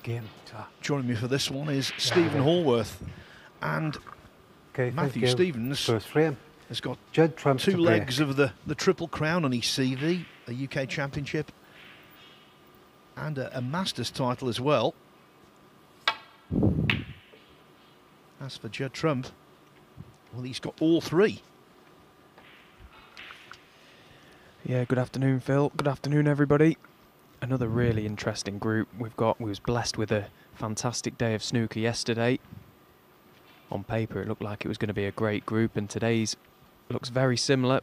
game. Joining me for this one is Stephen Hallworth. And Matthew Stevens First frame has got Judd trumps two legs of the Triple Crown on his CV, a UK Championship and a Masters title as well. As for Judd Trump, well, he's got all three. Yeah, good afternoon, Phil. Good afternoon, everybody. Another really interesting group we was blessed with a fantastic day of snooker yesterday. On paper, it looked like it was going to be a great group, and today's looks very similar.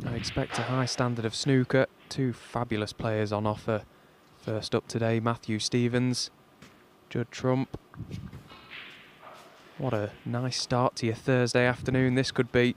I expect a high standard of snooker. Two fabulous players on offer. First up today, Matthew Stevens, Judd Trump. What a nice start to your Thursday afternoon this could be.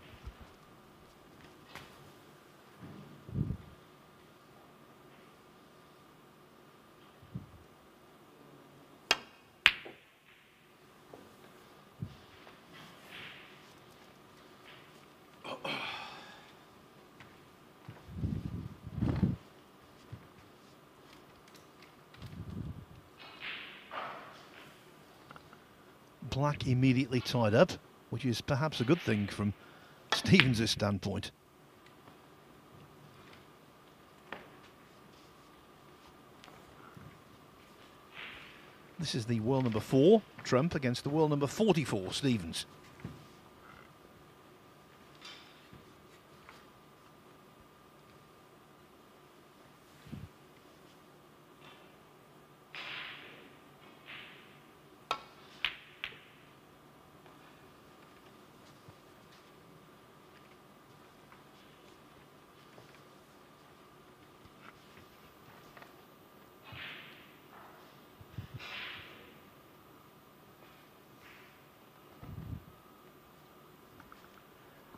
Black immediately tied up, which is perhaps a good thing from Stevens' standpoint. This is the world number 4, Trump, against the world number 44, Stevens.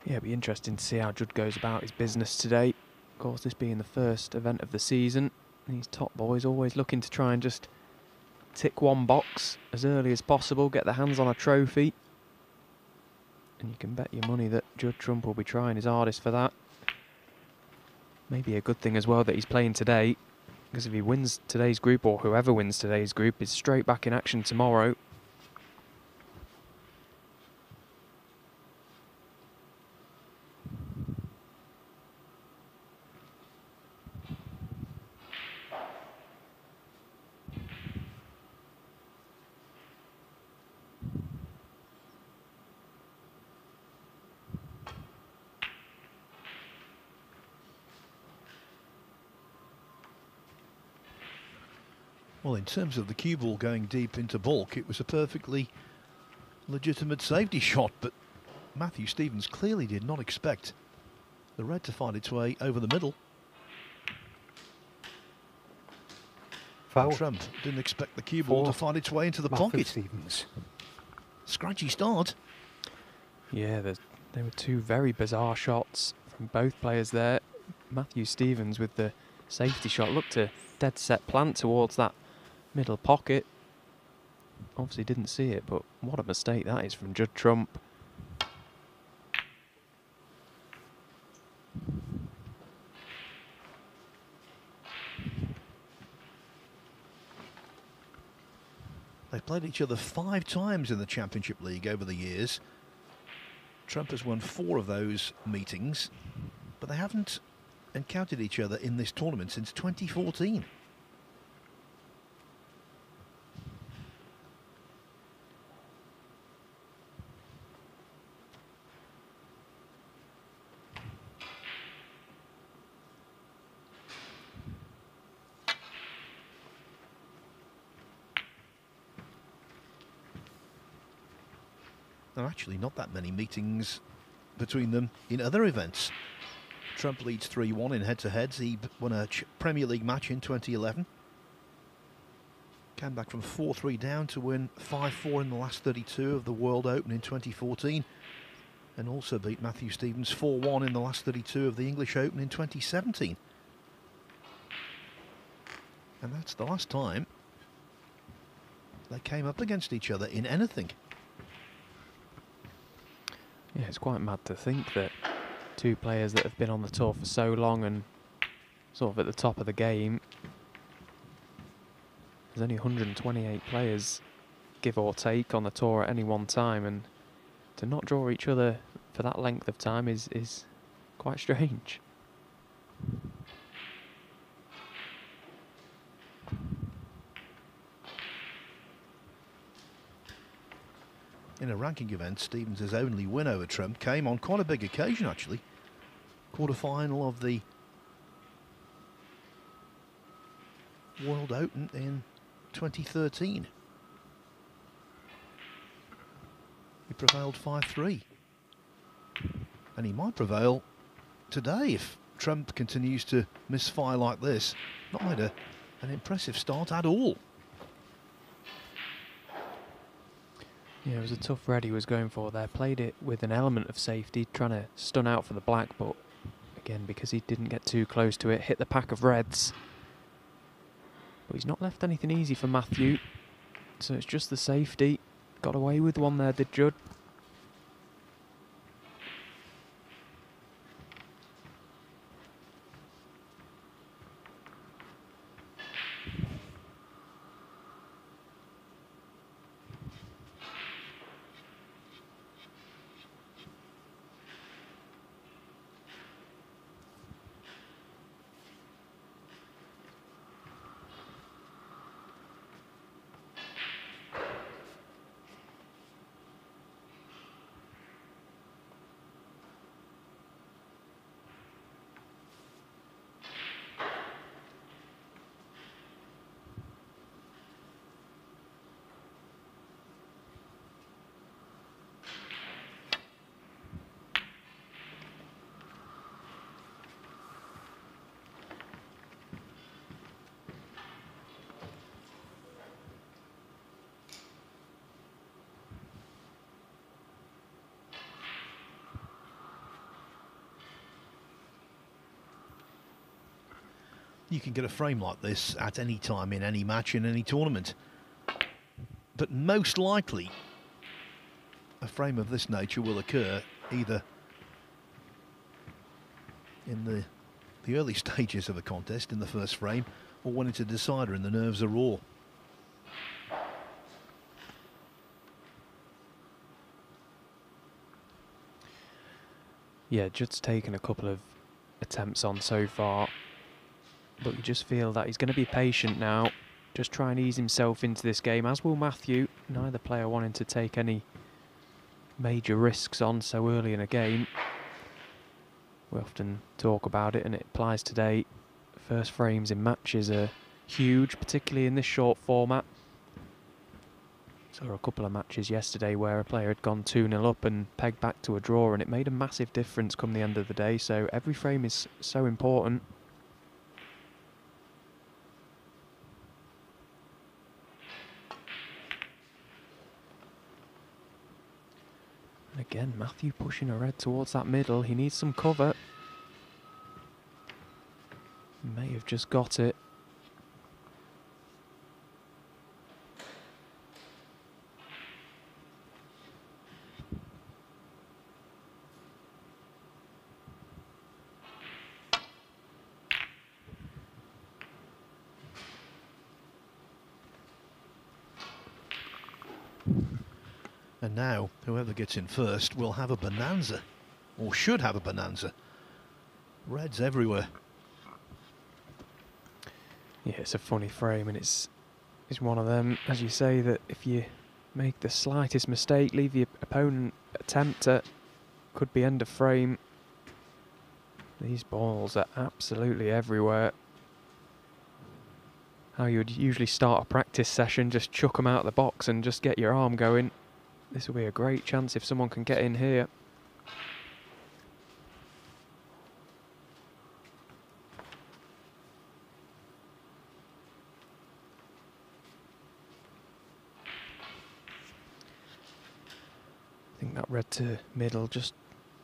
Yeah, it'll be interesting to see how Judd goes about his business today. Of course, this being the first event of the season, these top boys always looking to try and just tick one box as early as possible, get their hands on a trophy. And you can bet your money that Judd Trump will be trying his hardest for that. Maybe a good thing as well that he's playing today, because if he wins today's group, or whoever wins today's group, is straight back in action tomorrow. Well, in terms of the cue ball going deep into baulk, it was a perfectly legitimate safety shot, but Matthew Stevens clearly did not expect the red to find its way over the middle. Foul. Trump didn't expect the cue ball to find its way into the Matthew pocket. Stevens. Scratchy start. Yeah, there were two very bizarre shots from both players there. Matthew Stevens with the safety shot looked to dead set plant towards that middle pocket. Obviously didn't see it, but what a mistake that is from Judd Trump. They've played each other 5 times in the Championship League over the years. Trump has won 4 of those meetings, but they haven't encountered each other in this tournament since 2014. There are actually not that many meetings between them in other events. Trump leads 3-1 in head-to-heads. He won a Premier League match in 2011. Came back from 4-3 down to win 5-4 in the last 32 of the World Open in 2014. And also beat Matthew Stevens 4-1 in the last 32 of the English Open in 2017. And that's the last time they came up against each other in anything. Yeah, it's quite mad to think that two players that have been on the tour for so long and sort of at the top of the game There's only 128 players, give or take, on the tour at any one time, and to not draw each other for that length of time is quite strange. In a ranking event, Stevens' only win over Trump came on quite a big occasion, actually. Quarter-final of the World Open in 2013. He prevailed 5-3. And he might prevail today if Trump continues to misfire like this. Not made an impressive start at all. Yeah, it was a tough red he was going for there. Played it with an element of safety, trying to stun out for the black, but again, because he didn't get too close to it, hit the pack of reds. But he's not left anything easy for Matthew, so it's just the safety. Got away with one there, did Judd. You can get a frame like this at any time in any match in any tournament. But most likely, a frame of this nature will occur either in the early stages of a contest in the first frame, or when it's a decider and the nerves are raw. Yeah, Judd's taken a couple of attempts on so far, but you just feel that he's going to be patient now, just try and ease himself into this game, as will Matthew. Neither player wanting to take any major risks on so early in a game. We often talk about it, and it applies today. First frames in matches are huge, particularly in this short format. Saw a couple of matches yesterday where a player had gone 2-0 up and pegged back to a draw, and it made a massive difference come the end of the day, so every frame is so important. And again, Matthew pushing a red towards that middle. He needs some cover. May have just got it. And now, whoever gets in first will have a bonanza, or should have a bonanza. Reds everywhere. Yeah, it's a funny frame, and it's one of them, as you say, that if you make the slightest mistake, leave your opponent attempt at, could be end of frame. These balls are absolutely everywhere. How you would usually start a practice session, just chuck them out of the box and just get your arm going. This will be a great chance if someone can get in here. I think that red to middle, just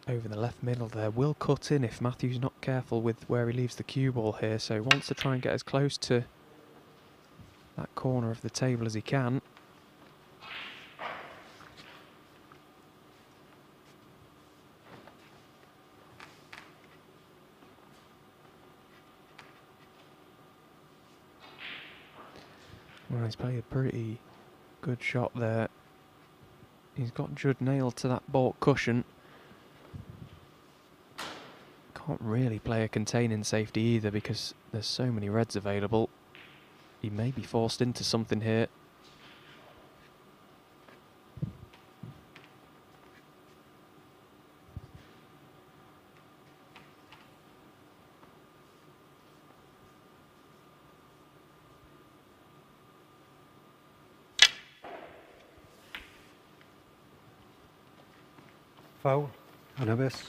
over the left middle there, will cut in if Matthew's not careful with where he leaves the cue ball here, so he wants to try and get as close to that corner of the table as he can. Well, he's played a pretty good shot there. He's got Judd nailed to that baulk cushion. Can't really play a containing safety either because there's so many reds available. He may be forced into something here. Foul and a miss.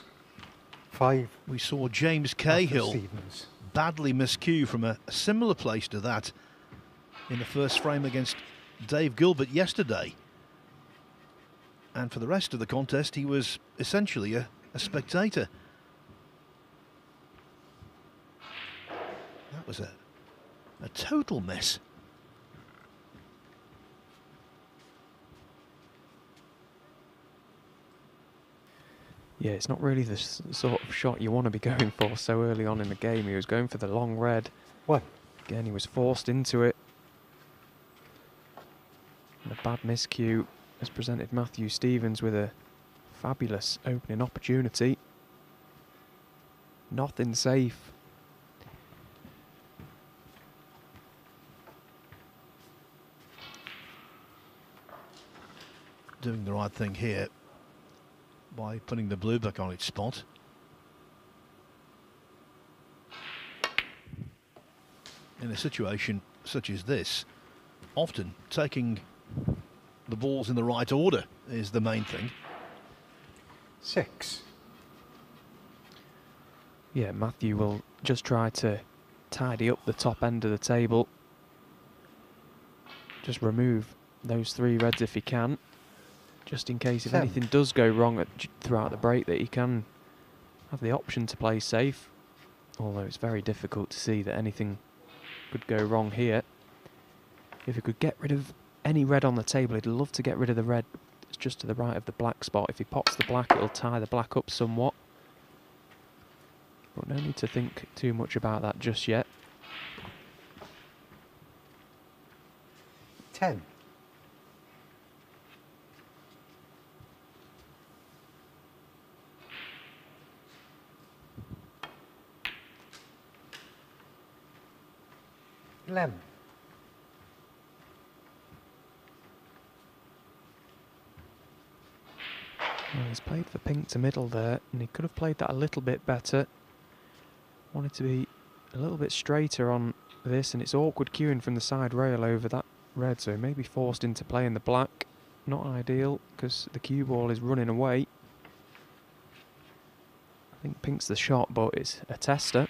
5. We saw James After Cahill Stevens. badly miscue from a similar place to that in the first frame against Dave Gilbert yesterday. And for the rest of the contest, he was essentially a spectator. That was a total mess. Yeah, it's not really the sort of shot you want to be going for so early on in the game. He was going for the long red. 1. Again, he was forced into it. And a bad miscue has presented Matthew Stevens with a fabulous opening opportunity. Nothing safe. Doing the right thing here by putting the blue back on its spot. In a situation such as this, often taking the balls in the right order is the main thing. 6. Yeah, Matthew will just try to tidy up the top end of the table. Just remove those 3 reds if he can. Just in case if 7. anything does go wrong throughout the break, that he can have the option to play safe. Although it's very difficult to see that anything could go wrong here. If he could get rid of any red on the table, he'd love to get rid of the red that's just to the right of the black spot. If he pops the black, it'll tie the black up somewhat. But no need to think too much about that just yet. 10. 11. Well, he's played for pink to middle there, and he could have played that a little bit better. Wanted to be a little bit straighter on this, and it's awkward queuing from the side rail over that red, so he may be forced into playing the black. Not ideal, because the cue ball is running away. I think pink's the shot, but it's a tester.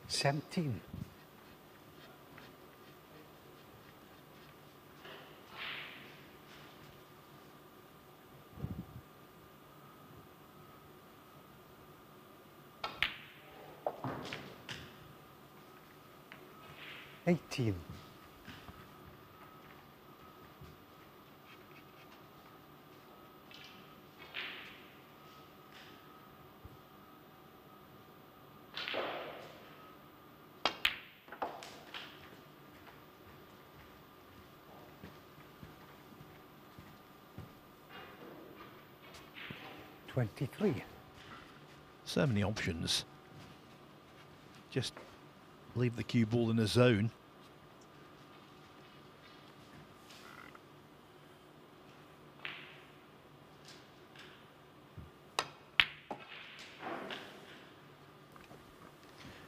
Seventeen. 18. 23. So many options. Just leave the cue ball in a zone.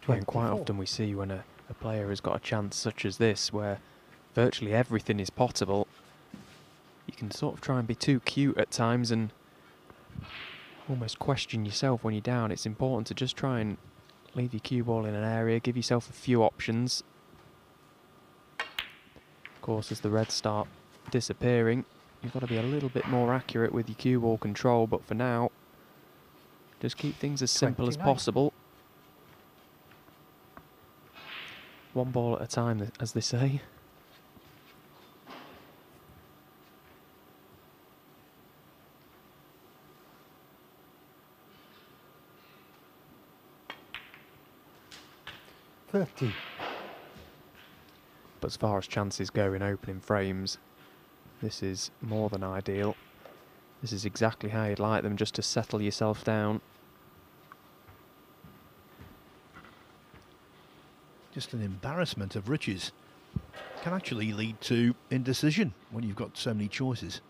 And quite often we see when a player has got a chance such as this, where virtually everything is potable, you can sort of try and be too cute at times and almost question yourself when you're down. It's important to just try and leave your cue ball in an area, give yourself a few options. Of course, as the reds start disappearing, you've got to be a little bit more accurate with your cue ball control, but for now, just keep things as simple 29. as possible. One ball at a time, as they say. 30. But as far as chances go in opening frames, this is more than ideal. This is exactly how you'd like them, just to settle yourself down. Just an embarrassment of riches. Can actually lead to indecision when you've got so many choices.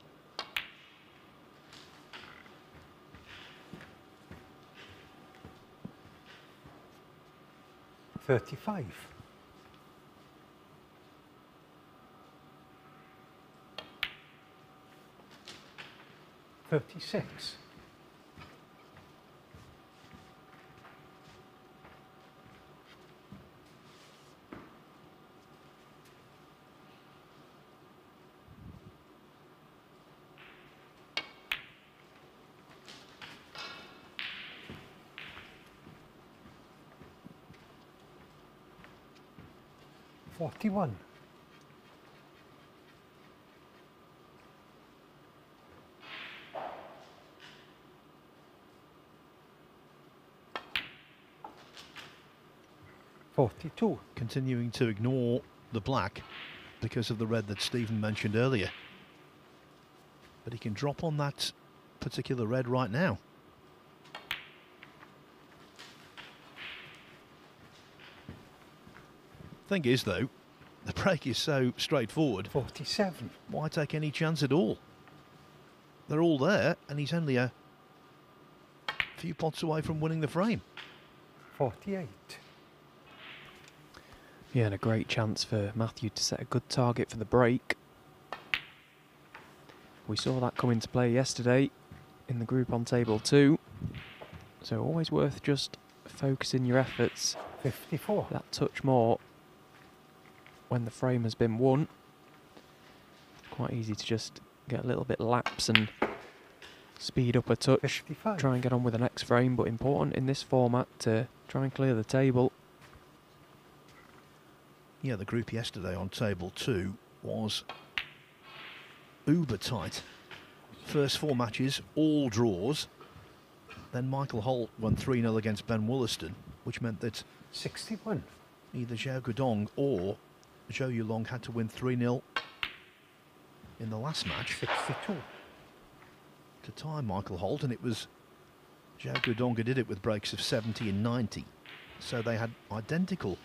$35. 36. 41. 42. Continuing to ignore the black because of the red that Stephen mentioned earlier. But he can drop on that particular red right now. Thing is, though, the break is so straightforward. 47. Why take any chance at all? They're all there, and he's only a few pots away from winning the frame. 48. Yeah, and a great chance for Matthew to set a good target for the break. We saw that come into play yesterday in the group on table 2. So always worth just focusing your efforts 54. that touch more when the frame has been won. Quite easy to just get a little bit lapse and speed up a touch. 55. Try and get on with the next frame, but important in this format to try and clear the table. Yeah, the group yesterday on table 2 was uber tight. First 4 matches, all draws. Then Michael Holt won 3-0 against Ben Wollaston, which meant that 61. either Zhao Gudong or Zhou Yulong had to win 3-0 in the last match 62. to tie Michael Holt, and it was Zhao Gudong who did it with breaks of 70 and 90. So they had identical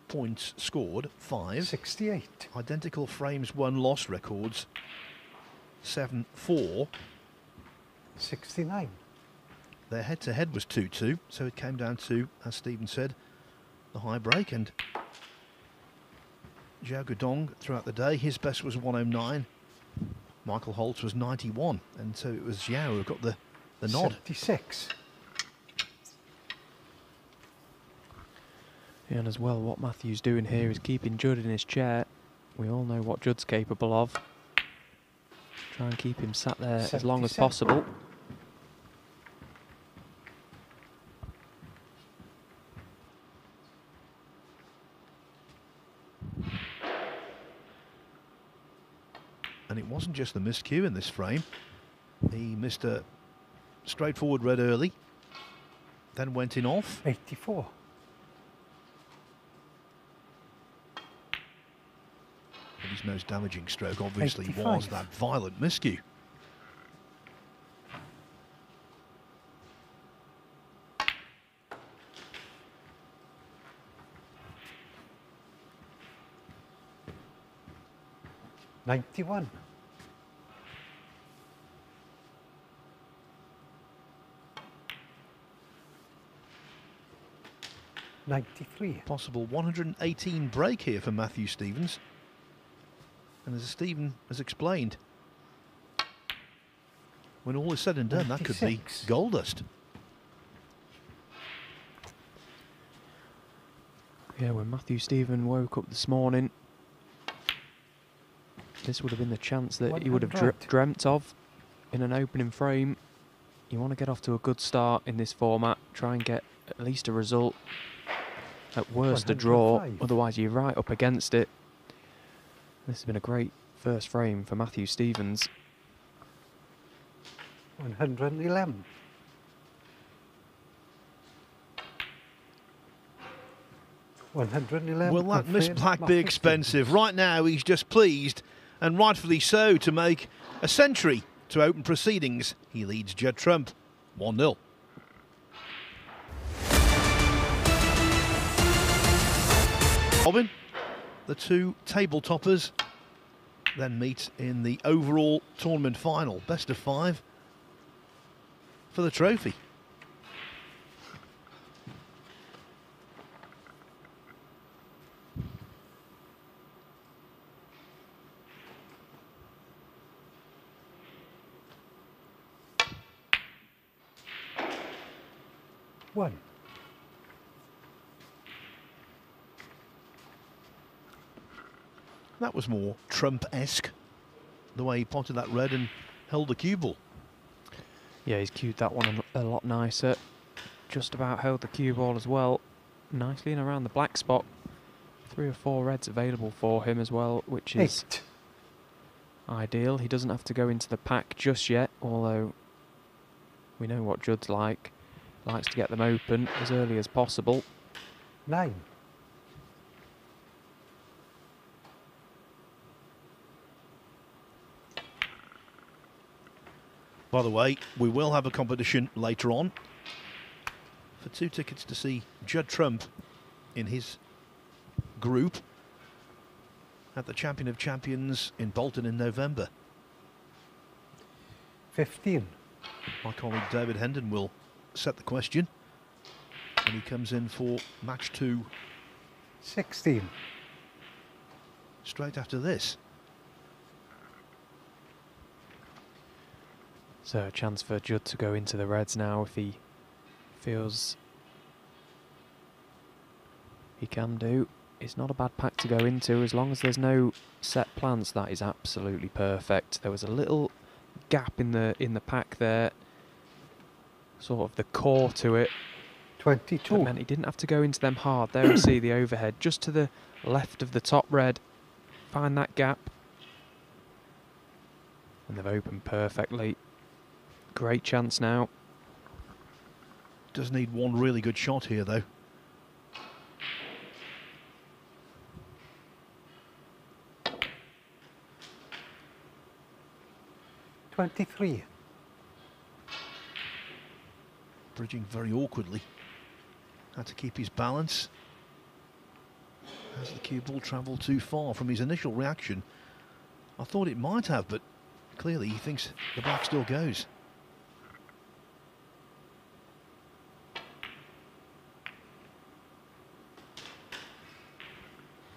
points scored, 5. 68. Identical frames won loss records, 7-4. 69. Their head-to-head was 2-2, so it came down to, as Stephen said, the high break. And Zhao Gudong throughout the day, his best was 109. Michael Holt's was 91, and so it was Zhao who got the nod. 76. Yeah, and as well, what Matthew's doing here is keeping Judd in his chair. We all know what Judd's capable of. Try and keep him sat there as long as 77. possible. And it wasn't just the miscue in this frame. He missed a straightforward red early, then went in off. 84. But his most damaging stroke obviously 85. was that violent miscue. $91. 93. Possible 118 break here for Matthew Stevens. And as Stephen has explained, when all is said and done, that could be 96. gold dust. Yeah, when Matthew Stephen woke up this morning, this would have been the chance that he would have 100. dreamt of in an opening frame. You want to get off to a good start in this format, try and get at least a result, at worst a draw, 105. otherwise you're right up against it. This has been a great first frame for Matthew Stevens. 111. 111. Will that Miss confirmed Black be Matthew expensive? Stevens. Right now, he's just pleased, and rightfully so, to make a century to open proceedings. He leads Judd Trump 1-0. Robin, the two table toppers then meet in the overall tournament final. Best of 5 for the trophy. One. That was more Trump-esque, the way he potted that red and held the cue ball. Yeah, he's cued that one a lot nicer. Just about held the cue ball as well. Nicely in around the black spot. 3 or 4 reds available for him as well, which is 8. ideal. He doesn't have to go into the pack just yet, although we know what Judd's like. Likes to get them open as early as possible. 9. By the way, we will have a competition later on for 2 tickets to see Judd Trump in his group at the Champion of Champions in Bolton in November. 15. My colleague David Hendon will set the question, and he comes in for match 2 16. straight after this. So a chance for Judd to go into the reds now if he feels he can do. It's not a bad pack to go into as long as there's no set plans. That is absolutely perfect. There was a little gap in the pack there, sort of the core to it. 22. That meant he didn't have to go into them hard. There we see the overhead just to the left of the top red. Find that gap, and they've opened perfectly. Great chance now. Does need one really good shot here, though. $23. Bridging very awkwardly. Had to keep his balance. Has the cue ball travelled too far? From his initial reaction, I thought it might have, but clearly he thinks the black still goes.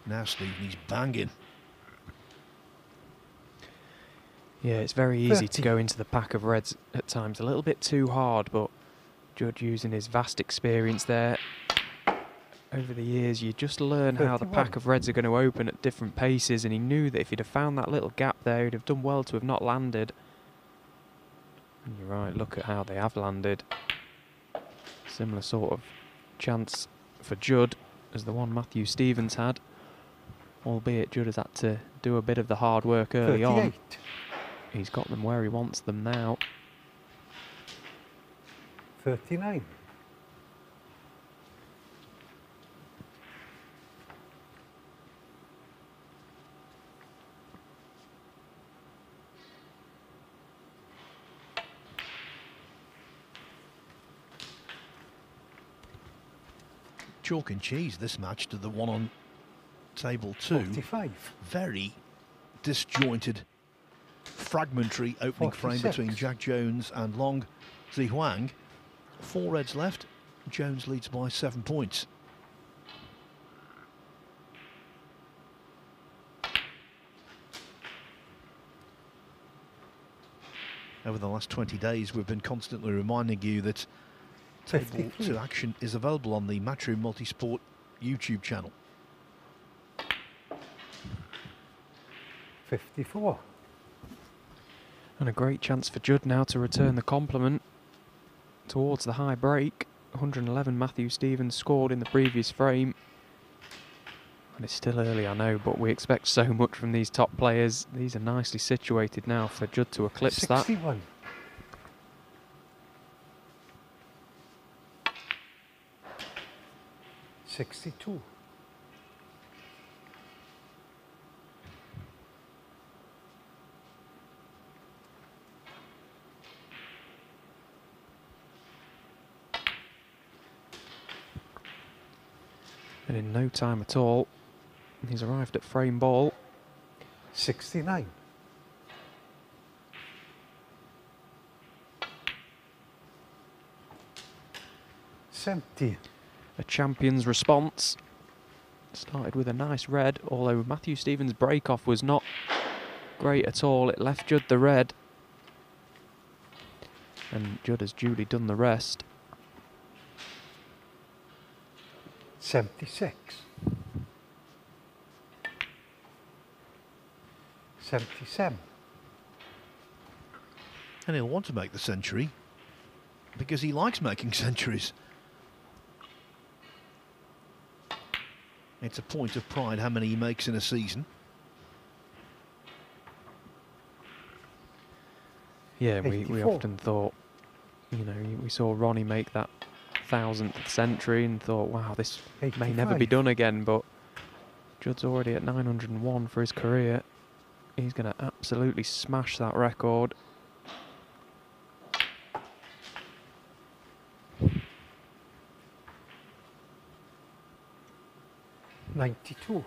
Now Stephen, he's banging. Yeah, it's very easy 30. to go into the pack of reds at times, a little bit too hard, but Judd using his vast experience there. Over the years, you just learn how the 31. pack of reds are going to open at different paces, and he knew that if he'd have found that little gap there, he'd have done well to have not landed. And you're right, look at how they have landed. Similar sort of chance for Judd as the one Matthew Stevens had, albeit Judd has had to do a bit of the hard work early 38. on. He's got them where he wants them now. 39. Chalk and cheese this match to the one on table 2. 45. Very disjointed, fragmentary opening frame 46. between Jack Jones and Long Zihuang. 4 reds left. Jones leads by 7 points. Over the last 20 days, we've been constantly reminding you that Table 53. 2 action is available on the Matchroom Multisport YouTube channel. 54. And a great chance for Judd now to return the compliment towards the high break. 111 Matthew Stevens scored in the previous frame. And it's still early, I know, but we expect so much from these top players. These are nicely situated now for Judd to eclipse 61. that. 62. And in no time at all, he's arrived at frame ball. 69. A champion's response. Started with a nice red, although Matthew Stevens' break-off was not great at all. It left Judd the red. And Judd has duly done the rest. 76. 77. And he'll want to make the century because he likes making centuries. It's a point of pride how many he makes in a season. Yeah, we 84. often thought, you know, we saw Ronnie make that 1000th century and thought, wow, this may never be 85. done again, but Judd's already at 901 for his career. He's going to absolutely smash that record. '92.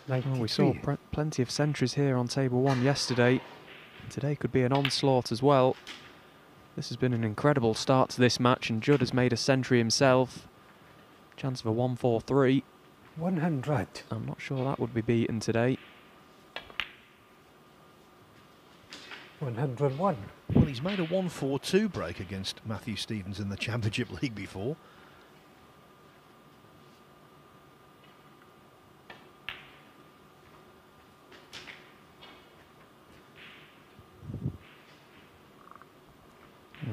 Well, we saw plenty of centuries here on table 1 yesterday. Today could be an onslaught as well. This has been an incredible start to this match, and Judd has made a century himself. Chance of a 143. 100. I'm not sure that would be beaten today. 101. Well, he's made a 142 break against Matthew Stevens in the Championship League before.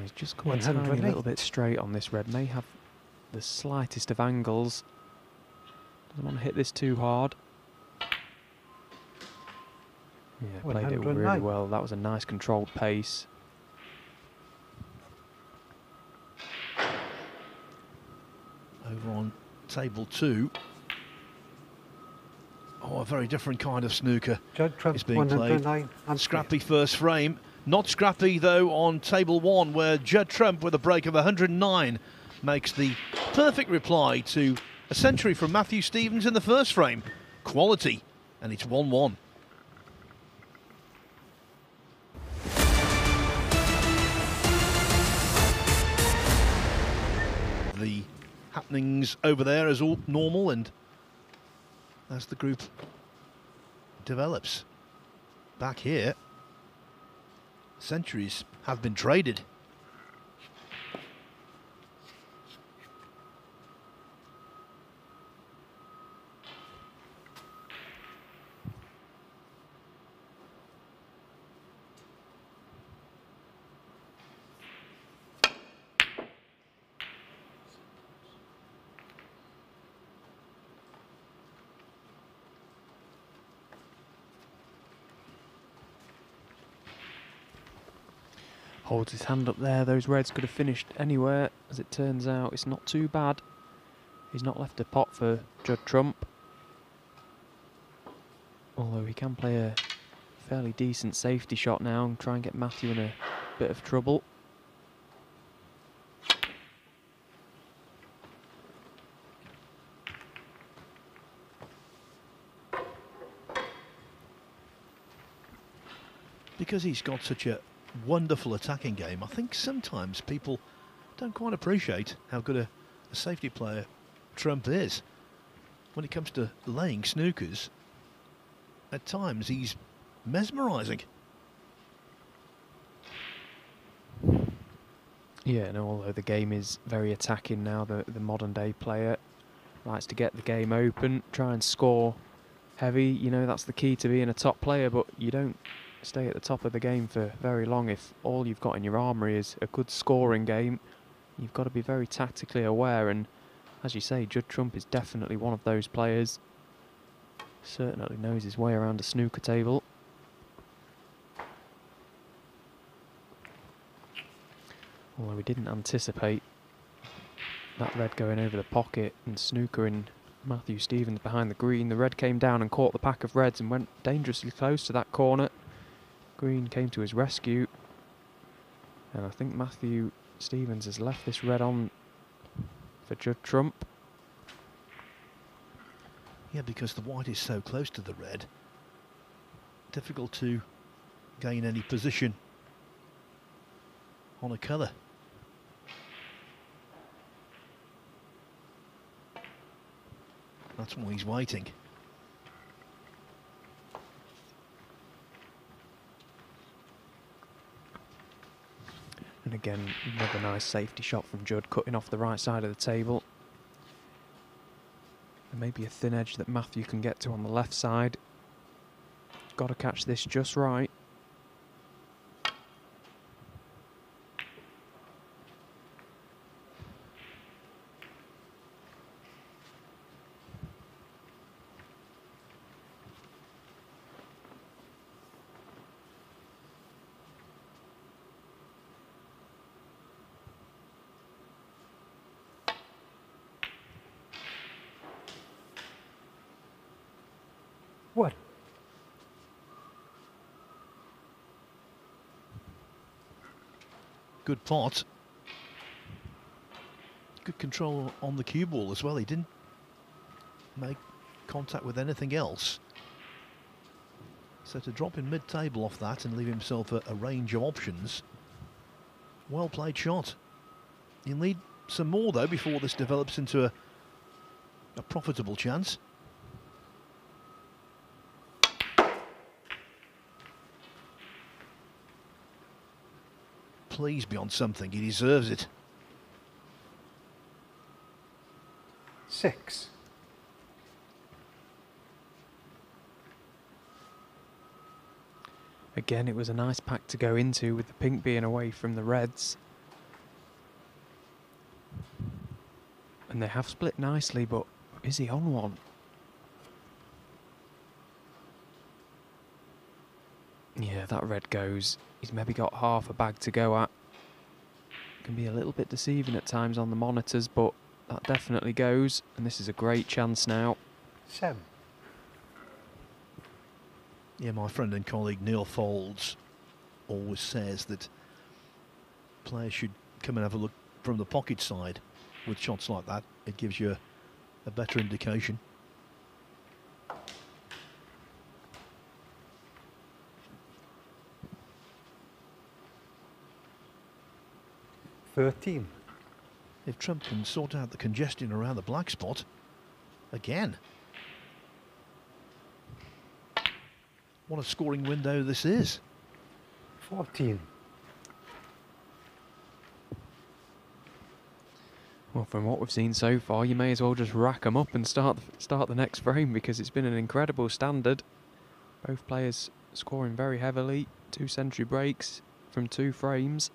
He's just gone a tiny 108. little bit straight on this red. May have the slightest of angles. Doesn't want to hit this too hard. Yeah, played it really 109. well. That was a nice controlled pace. Over on table 2. Oh, a very different kind of snooker. Judd Trump, It's being played. 109. And Scrappy first frame. Not scrappy, though, on table 1, where Judd Trump, with a break of 109, makes the perfect reply to a century from Matthew Stevens in the first frame. Quality. And it's 1-1. The happenings over there as all normal, and as the group develops. Back here, centuries have been traded. Holds his hand up there. Those reds could have finished anywhere. As it turns out, it's not too bad. He's not left a pot for Judd Trump. Although he can play a fairly decent safety shot now and try and get Matthew in a bit of trouble. Because he's got such a wonderful attacking game, I think sometimes people don't quite appreciate how good a safety player Trump is. When it comes to laying snookers, at times he's mesmerising. Yeah, and although the game is very attacking now, the modern day player likes to get the game open, try and score heavy. You know, that's the key to being a top player, but you don't stay at the top of the game for very long if all you've got in your armoury is a good scoring game. You've got to be very tactically aware, and as you say, Judd Trump is definitely one of those players. Certainly knows his way around a snooker table. Although we didn't anticipate that red going over the pocket and snookering Matthew Stevens behind the green. The red came down and caught the pack of reds and went dangerously close to that corner. Green came to his rescue, and I think Matthew Stevens has left this red on for Judd Trump. Yeah, because the white is so close to the red, difficult to gain any position on a colour. That's why he's waiting. And again, another nice safety shot from Judd, cutting off the right side of the table. There may be a thin edge that Matthew can get to on the left side. Got to catch this just right. One. Good pot. Good control on the cue ball as well. He didn't make contact with anything else. So to drop in mid-table off that and leave himself a range of options. Well played shot. He'll need some more though before this develops into a profitable chance. Please be on something, he deserves it. 6. Again, it was a nice pack to go into with the pink being away from the reds. And they have split nicely, but is he on one? Yeah, that red goes. He's maybe got half a bag to go at. Can be a little bit deceiving at times on the monitors, but that definitely goes. And this is a great chance now. 7. Yeah, my friend and colleague Neil Folds always says that players should come and have a look from the pocket side with shots like that. It gives you a better indication. $13. If Trump can sort out the congestion around the black spot, again. What a scoring window this is. 14. Well, from what we've seen so far, you may as well just rack them up and start the next frame, because it's been an incredible standard. Both players scoring very heavily. 2 century breaks from 2 frames.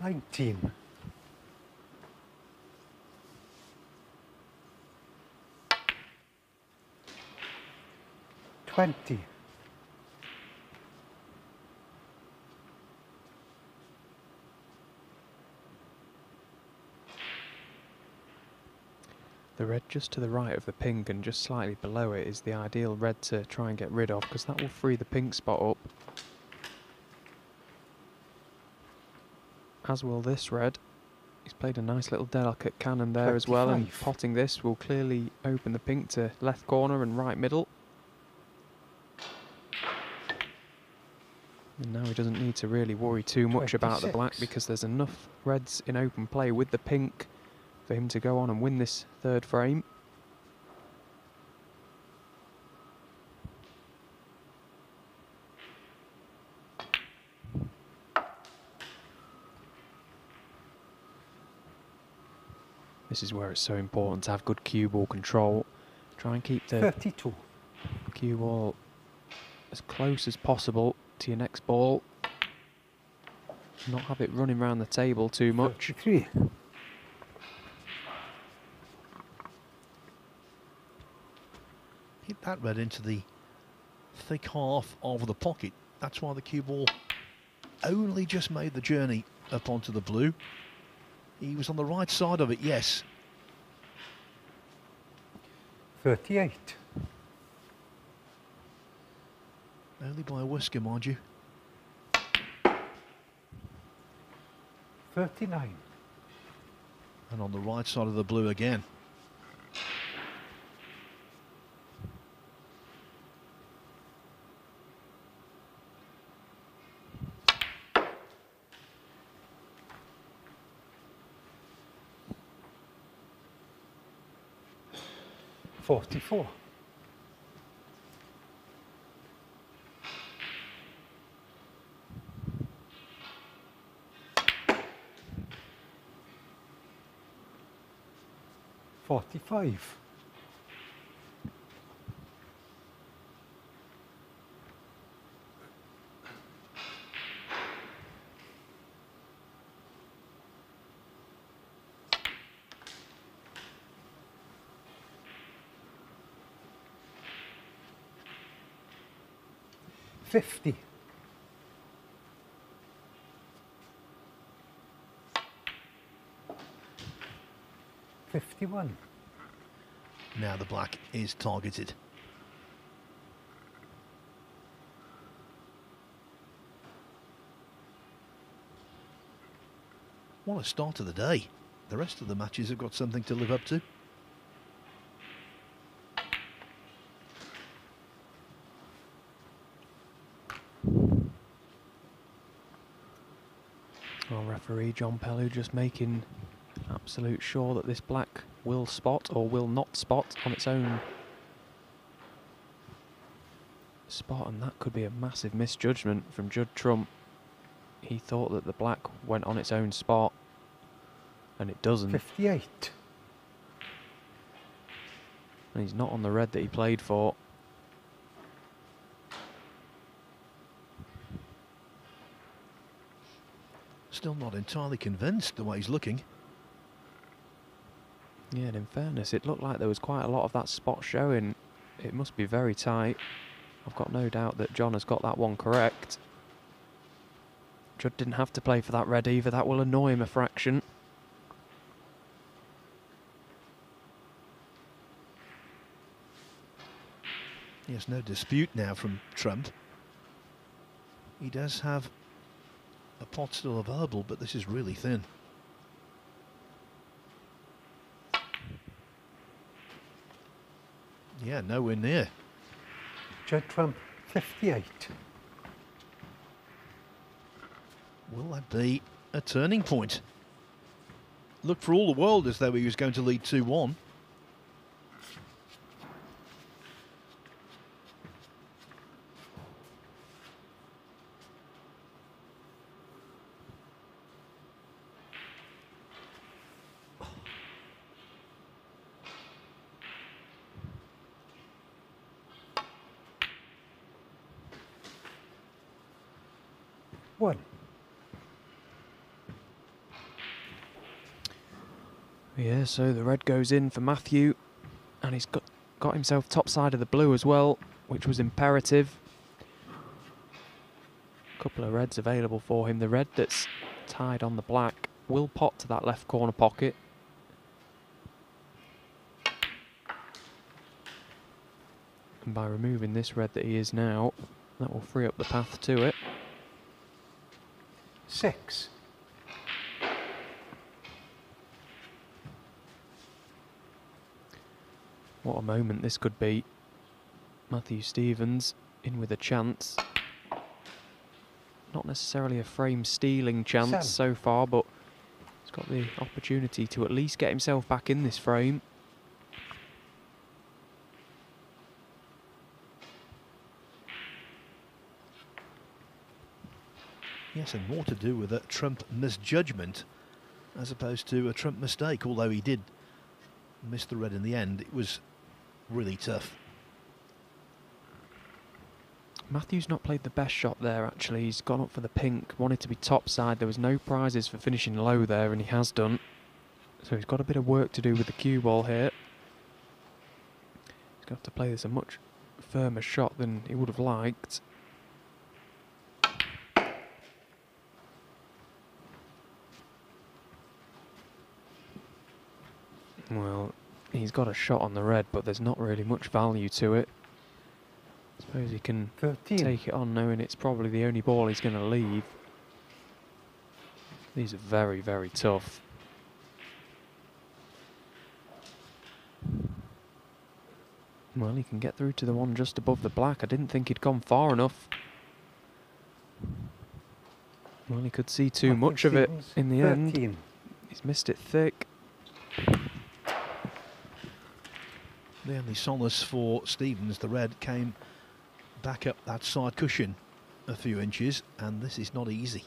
$19. 20. The red just to the right of the pink and just slightly below it is the ideal red to try and get rid of, because that will free the pink spot up. As will this red. He's played a nice little delicate cannon there as well, and 25. potting this will clearly open the pink to left corner and right middle. And now he doesn't need to really worry too much about the black, 26. because there's enough reds in open play with the pink for him to go on and win this third frame. This is where it's so important to have good cue ball control. Try and keep the 32. cue ball as close as possible to your next ball. Not have it running around the table too much. 33. that red into the thick half of the pocket. That's why the cue ball only just made the journey up onto the blue. He was on the right side of it, yes. 38. Only by a whisker, mind you. 39. And on the right side of the blue again. $44. $45. $50. $51. Now the black is targeted. What a start to the day. The rest of the matches have got something to live up to. Well, referee John Pellew just making absolute sure that this black will spot or will not spot on its own spot, and that could be a massive misjudgment from Judd Trump. He thought that the black went on its own spot, and it doesn't. 58. And he's not on the red that he played for. Still not entirely convinced the way he's looking. Yeah, and in fairness, it looked like there was quite a lot of that spot showing. It must be very tight. I've got no doubt that John has got that one correct. Judd didn't have to play for that red either. That will annoy him a fraction. Yes, no dispute now from Trump. He does have a pot still available, but this is really thin. Yeah, nowhere near. Judd Trump, 58. Will that be a turning point? Looked for all the world as though he was going to lead 2-1. One. Yeah, so the red goes in for Matthew, and he's got himself top side of the blue as well, which was imperative. A couple of reds available for him. The red that's tied on the black will pot to that left corner pocket. And by removing this red that he is now, that will free up the path to it. 6. What a moment this could be. Matthew Stevens in with a chance. Not necessarily a frame stealing chance 7. so far, but he's got the opportunity to at least get himself back in this frame. Yes, and more to do with a Trump misjudgment as opposed to a Trump mistake, although he did miss the red in the end. It was really tough. Matthew's not played the best shot there, actually. He's gone up for the pink, wanted to be topside. There was no prizes for finishing low there, and he has done. So he's got a bit of work to do with the cue ball here. He's going to have to play this a much firmer shot than he would have liked. Well, he's got a shot on the red, but there's not really much value to it. I suppose he can 13. take it on knowing it's probably the only ball he's going to leave. These are very, very tough. Well, he can get through to the one just above the black. I didn't think he'd gone far enough. Well, he could see too much of it in the end. He's missed it thick. The only solace for Stevens, the red, came back up that side cushion a few inches, and this is not easy.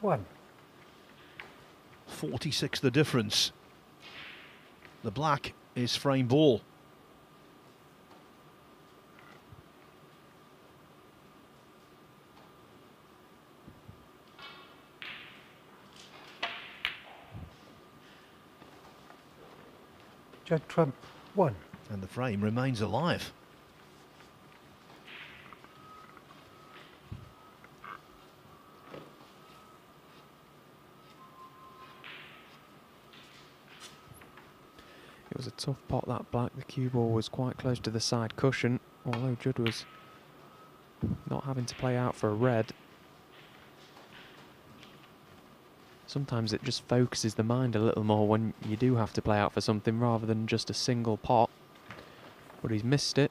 One. 46 the difference. The black is frame ball. Judd Trump, 1. And the frame remains alive. It was a tough pot, that black. The cue ball was quite close to the side cushion, although Judd was not having to play out for a red. Sometimes it just focuses the mind a little more when you do have to play out for something rather than just a single pot. But he's missed it.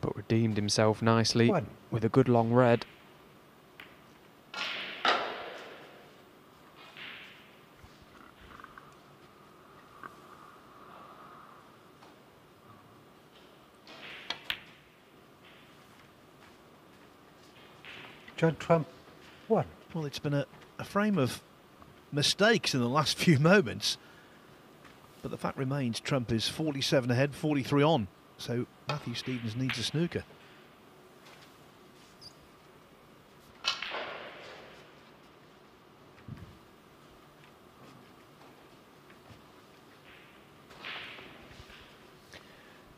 But redeemed himself nicely 1. with a good long red. Judd Trump, 1. Well, it's been a frame of mistakes in the last few moments. But the fact remains, Trump is 47 ahead, 43 on. So Matthew Stevens needs a snooker.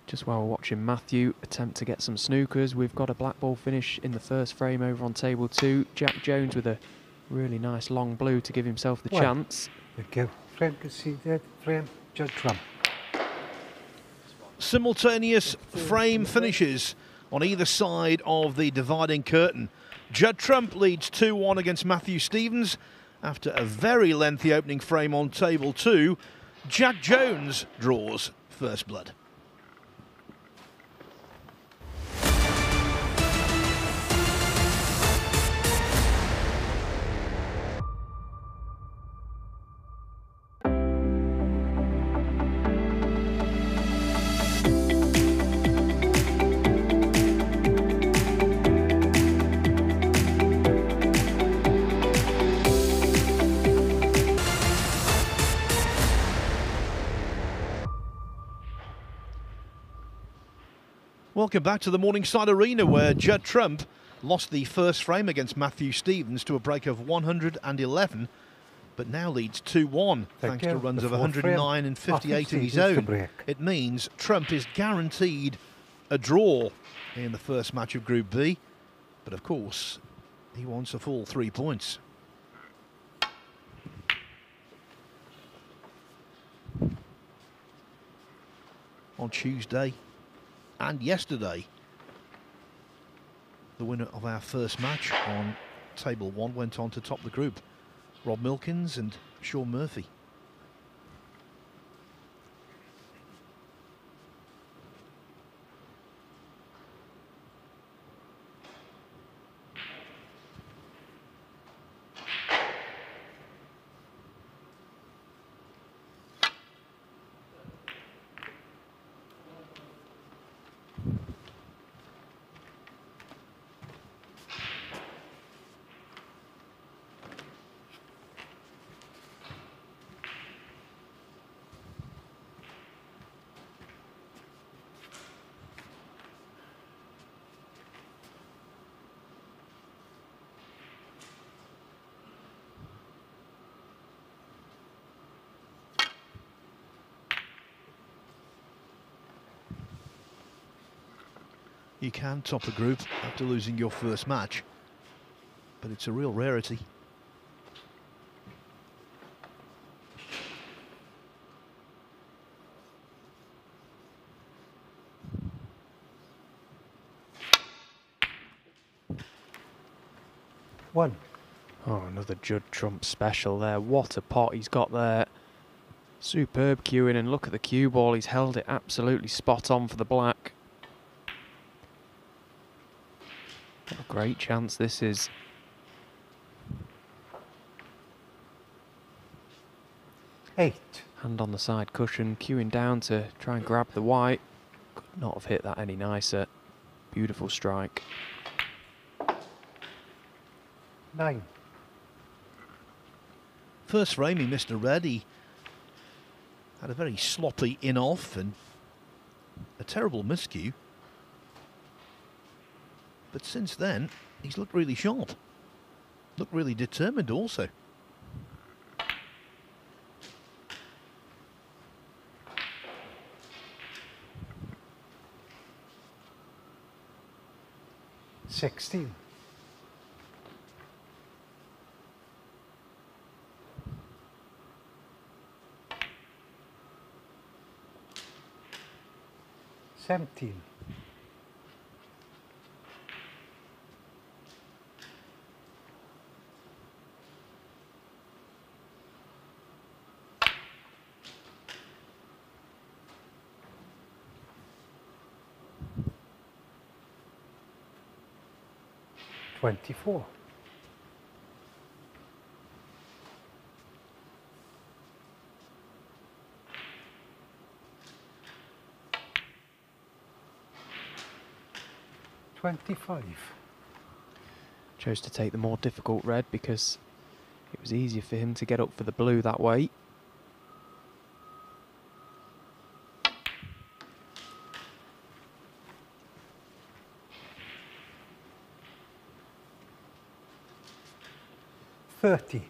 Just while we're watching Matthew attempt to get some snookers, we've got a black ball finish in the first frame over on table 2. Jack Jones with a really nice long blue to give himself the chance. There you go. Frame conceded, frame, Judd Trump. Simultaneous frame finishes on either side of the dividing curtain. Judd Trump leads 2-1 against Matthew Stevens after a very lengthy opening frame on table 2. Jack Jones draws first blood. Welcome back to the Morningside Arena, where Judd Trump lost the first frame against Matthew Stevens to a break of 111, but now leads 2-1 thanks to runs of 109 and 58 of his own. It means Trump is guaranteed a draw in the first match of Group B, but of course he wants a full 3 points. On Tuesday and yesterday, the winner of our first match on table 1 went on to top the group. Rob Milkins and Sean Murphy. You can top a group after losing your first match, but it's a real rarity. One. Oh, another Judd Trump special there. What a pot he's got there. Superb cueing, and look at the cue ball. He's held it absolutely spot on for the black. What a great chance this is. 8. Hand on the side cushion, cueing down to try and grab the white. Could not have hit that any nicer. Beautiful strike. 9. First frame he missed a red. He had a very sloppy in-off and a terrible miscue. But since then, he's looked really sharp. Looked really determined also. Sixteen. 17. 24. 25. Chose to take the more difficult red because it was easier for him to get up for the blue that way. $30.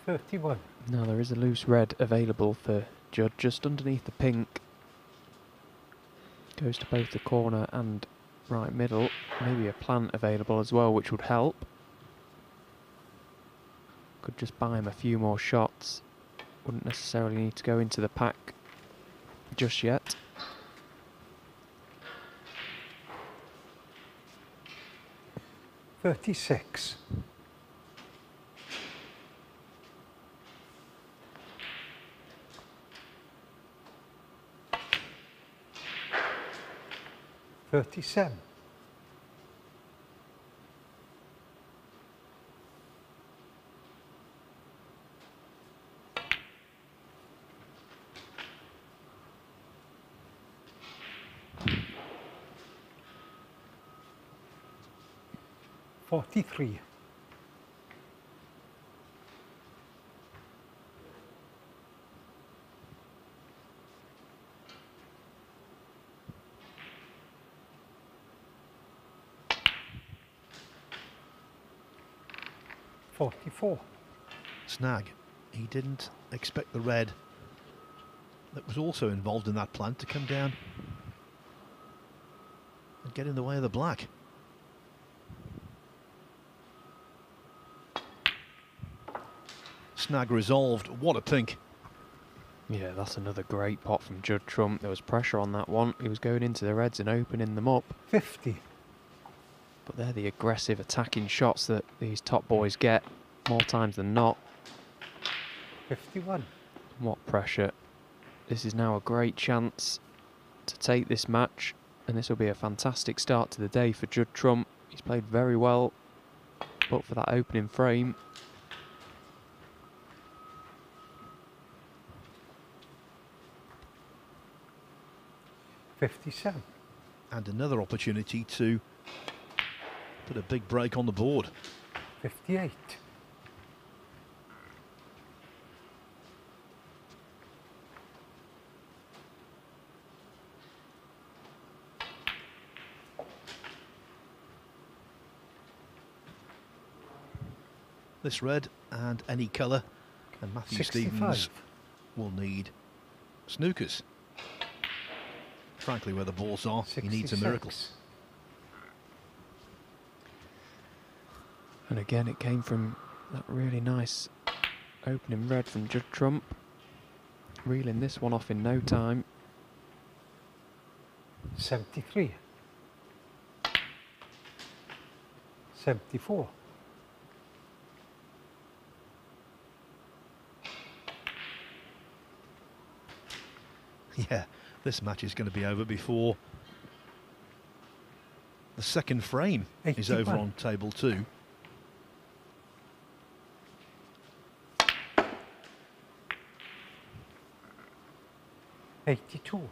31. Now there is a loose red available for Judd just underneath the pink. Goes to both the corner and right middle. Maybe a plant available as well, which would help. Could just buy him a few more shots. Wouldn't necessarily need to go into the pack just yet. $36. 37. 43. 44. Snag. He didn't expect the red that was also involved in that plant to come down and get in the way of the black. Snag resolved. What a pink. Yeah, that's another great pot from Judd Trump. There was pressure on that one. He was going into the reds and opening them up. 50. But they're the aggressive attacking shots that these top boys get more times than not. 51. What pressure. This is now a great chance to take this match, and this will be a fantastic start to the day for Judd Trump. He's played very well, but for that opening frame, 57. And another opportunity to put a big break on the board. 58. 'This red and any colour, and Matthew 65. Stevens will need snookers. Frankly, where the balls are, he needs a miracle. 66. And again, it came from that really nice opening red from Judd Trump. Reeling this one off in no time. 73. 74. Yeah, this match is going to be over before the second frame is over 81. on table 2. $82.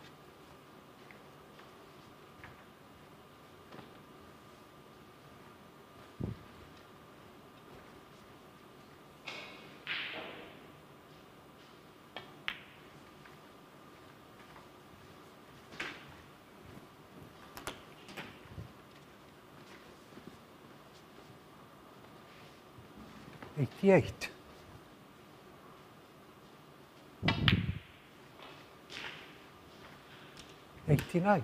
$88. $89.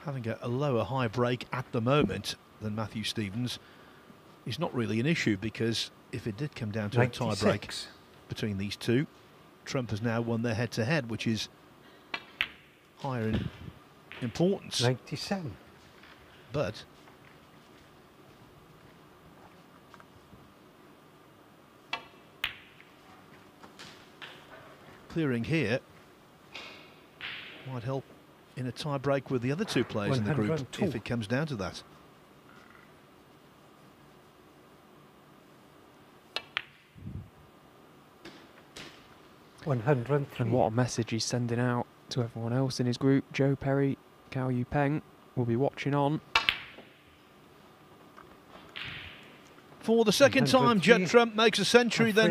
Having a lower high break at the moment than Matthew Stevens is not really an issue, because if it did come down to a tie break 96. between these two, Trump has now won their head-to-head, which is higher in importance. 97. But clearing here might help in a tie break with the other two players in the group 102. if it comes down to that. $103. And what a message he's sending out to everyone else in his group. Joe Perry, Cao Yu Peng will be watching on. For the second time, 103. Judd Trump makes a century, then